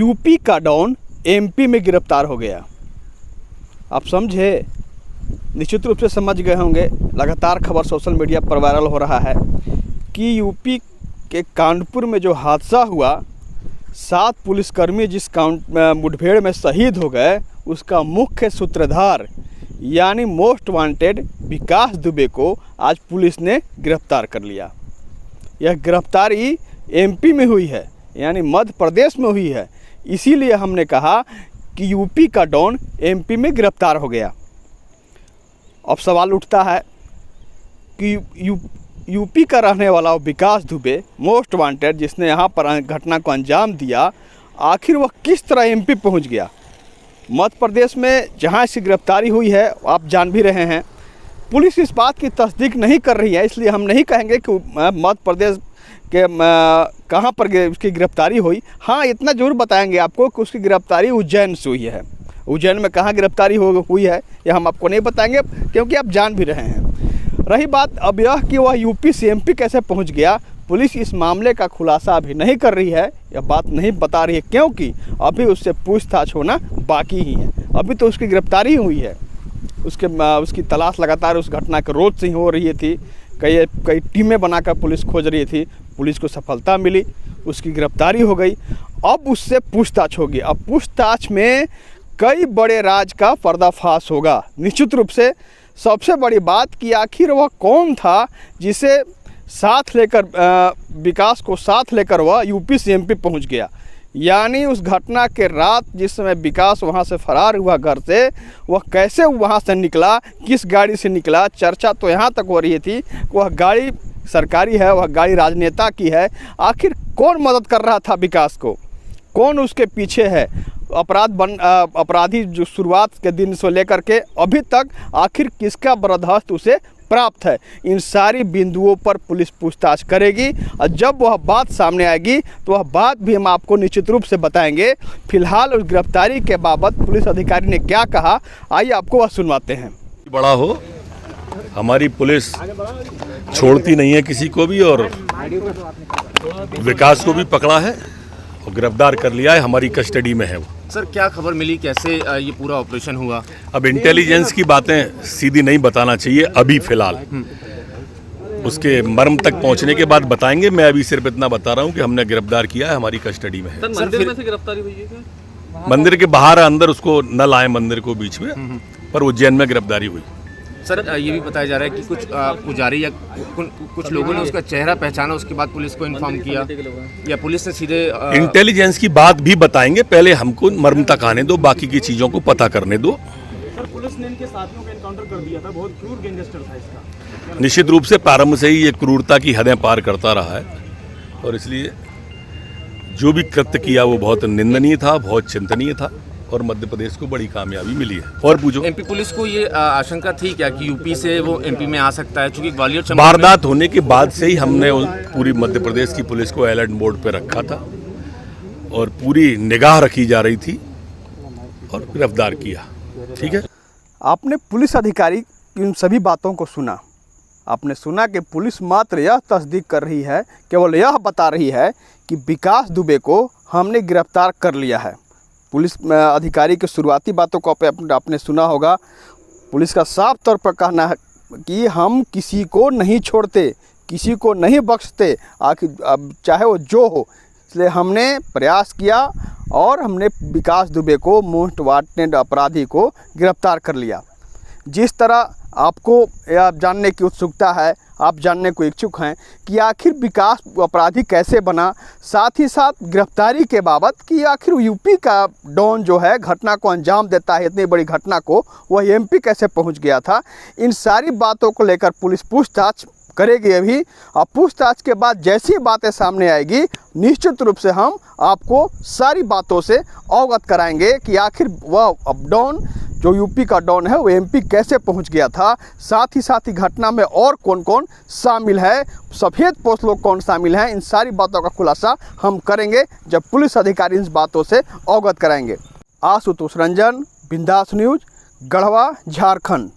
UP का don MP में गिरफ्तार हो गया। आप समझे, निश्चित रूप से समझ गए होंगे। लगातार खबर सोशल मीडिया पर वायरल हो रहा है कि यूपी के कानपुर में जो हादसा हुआ, 7 पुलिसकर्मी जिस मुठभेड़ में शहीद हो गए, उसका मुख्य सूत्रधार यानी मोस्ट वांटेड विकास दुबे को आज पुलिस ने गिरफ्तार कर लिया। यह गिरफ्तारी एमपी में हुई है, यानी मध्य प्रदेश में हुई है। इसीलिए हमने कहा कि यूपी का डॉन एमपी में गिरफ्तार हो गया। अब सवाल उठता है कि यूपी का रहने वाला विकास दुबे मोस्ट वांटेड, जिसने यहाँ पर घटना को अंजाम दिया, आखिर वह किस तरह एमपी पहुँच गया। मध्य प्रदेश में जहाँ इसकी गिरफ्तारी हुई है, आप जान भी रहे हैं, पुलिस इस बात की तस्दीक नहीं कर रही है। इसलिए हम नहीं कहेंगे कि मध्य प्रदेश के कहाँ पर उसकी गिरफ्तारी हुई। हाँ, इतना जरूर बताएंगे आपको कि उसकी गिरफ्तारी उज्जैन से हुई है। उज्जैन में कहाँ गिरफ्तारी हुई है यह हम आपको नहीं बताएंगे, क्योंकि आप जान भी रहे हैं। रही बात अब यह कि वह यूपी से एमपी कैसे पहुंच गया, पुलिस इस मामले का खुलासा अभी नहीं कर रही है, यह बात नहीं बता रही है, क्योंकि अभी उससे पूछताछ होना बाकी ही है। अभी तो उसकी गिरफ्तारी हुई है, उसकी तलाश लगातार उस घटना के रोज से ही हो रही थी। कई टीमें बनाकर पुलिस खोज रही थी, पुलिस को सफलता मिली, उसकी गिरफ्तारी हो गई। अब उससे पूछताछ होगी। अब पूछताछ में कई बड़े राज का पर्दाफाश होगा। निश्चित रूप से सबसे बड़ी बात कि आखिर वह कौन था जिसे साथ लेकर विकास को साथ लेकर वह यूपी से एमपी पहुंच गया। यानी उस घटना के रात जिस समय विकास वहां से फरार हुआ घर से, वह कैसे वहां से निकला, किस गाड़ी से निकला। चर्चा तो यहाँ तक हो रही थी वह गाड़ी सरकारी है, वह गाड़ी राजनेता की है। आखिर कौन मदद कर रहा था विकास को, कौन उसके पीछे है। अपराधी जो शुरुआत के दिन से लेकर के अभी तक आखिर किसका बर्दाश्त उसे प्राप्त है, इन सारी बिंदुओं पर पुलिस पूछताछ करेगी। और जब वह बात सामने आएगी तो वह बात भी हम आपको निश्चित रूप से बताएंगे। फिलहाल उस गिरफ्तारी के बाबत पुलिस अधिकारी ने क्या कहा, आइए आपको वह सुनवाते हैं। बड़ा हो, हमारी पुलिस छोड़ती नहीं है किसी को भी, और विकास को भी पकड़ा है और गिरफ्तार कर लिया है, हमारी कस्टडी में है वो। सर, क्या खबर मिली, कैसे ये पूरा ऑपरेशन हुआ? अब इंटेलिजेंस की बातें सीधी नहीं बताना चाहिए अभी फिलहाल, उसके मर्म तक पहुंचने के बाद बताएंगे। मैं अभी सिर्फ इतना बता रहा हूं कि हमने गिरफ्तार किया है, हमारी कस्टडी में है। सर, मंदिर में से गिरफ्तारी हुई है क्या? मंदिर के बाहर, अंदर उसको न लाए मंदिर को बीच में, पर उज्जैन में गिरफ्तारी हुई। सर, ये भी बताया जा रहा है कि कुछ पुजारी या कुछ लोगों ने उसका चेहरा पहचाना, उसके बाद पुलिस को इन्फॉर्म किया, या पुलिस ने सीधे इंटेलिजेंस की बात भी बताएंगे। पहले हमको मर्म तक आने दो, बाकी की चीजों को पता करने दो। सर, पुलिस ने इनके साथियों का एनकाउंटर कर दिया था, बहुत क्रूर गैंगस्टर था इसका। निश्चित रूप से प्रारंभ से ही ये क्रूरता की हदें पार करता रहा है, और इसलिए जो भी कृत्य किया वो बहुत निंदनीय था, बहुत चिंतनीय था, और मध्य प्रदेश को बड़ी कामयाबी मिली है। और पूछो, एमपी पुलिस को ये आशंका थी क्या कि यूपी से वो एमपी में आ सकता है? क्योंकि ग्वालियर वारदात होने के बाद से ही हमने पूरी मध्य प्रदेश की पुलिस को अलर्ट मोड पे रखा था, और पूरी निगाह रखी जा रही थी, और गिरफ्तार किया। ठीक है, आपने पुलिस अधिकारी की उन सभी बातों को सुना। आपने सुना कि पुलिस मात्र यह तस्दीक कर रही है, केवल यह बता रही है कि विकास दुबे को हमने गिरफ्तार कर लिया है। पुलिस अधिकारी की शुरुआती बातों को आपने सुना होगा। पुलिस का साफ तौर पर कहना है कि हम किसी को नहीं छोड़ते, किसी को नहीं बख्शते, आखिर चाहे वो जो हो। इसलिए हमने प्रयास किया और हमने विकास दुबे को, मोस्ट वांटेड अपराधी को गिरफ्तार कर लिया। जिस तरह आपको यह जानने की उत्सुकता है, आप जानने को इच्छुक हैं कि आखिर विकास अपराधी कैसे बना, साथ ही साथ गिरफ्तारी के बाबत कि आखिर यूपी का डॉन जो है घटना को अंजाम देता है, इतनी बड़ी घटना को, वह एमपी कैसे पहुंच गया था, इन सारी बातों को लेकर पुलिस पूछताछ करेगी अभी। और पूछताछ के बाद जैसी बातें सामने आएगी, निश्चित रूप से हम आपको सारी बातों से अवगत कराएंगे कि आखिर वह डॉन जो यूपी का डॉन है वो एमपी कैसे पहुंच गया था। साथ ही घटना में और कौन कौन शामिल है, सफ़ेद पोस्ट लोग कौन शामिल हैं, इन सारी बातों का खुलासा हम करेंगे जब पुलिस अधिकारी इन बातों से अवगत कराएंगे। आशुतोष रंजन, बिंदास न्यूज़, गढ़वा, झारखंड।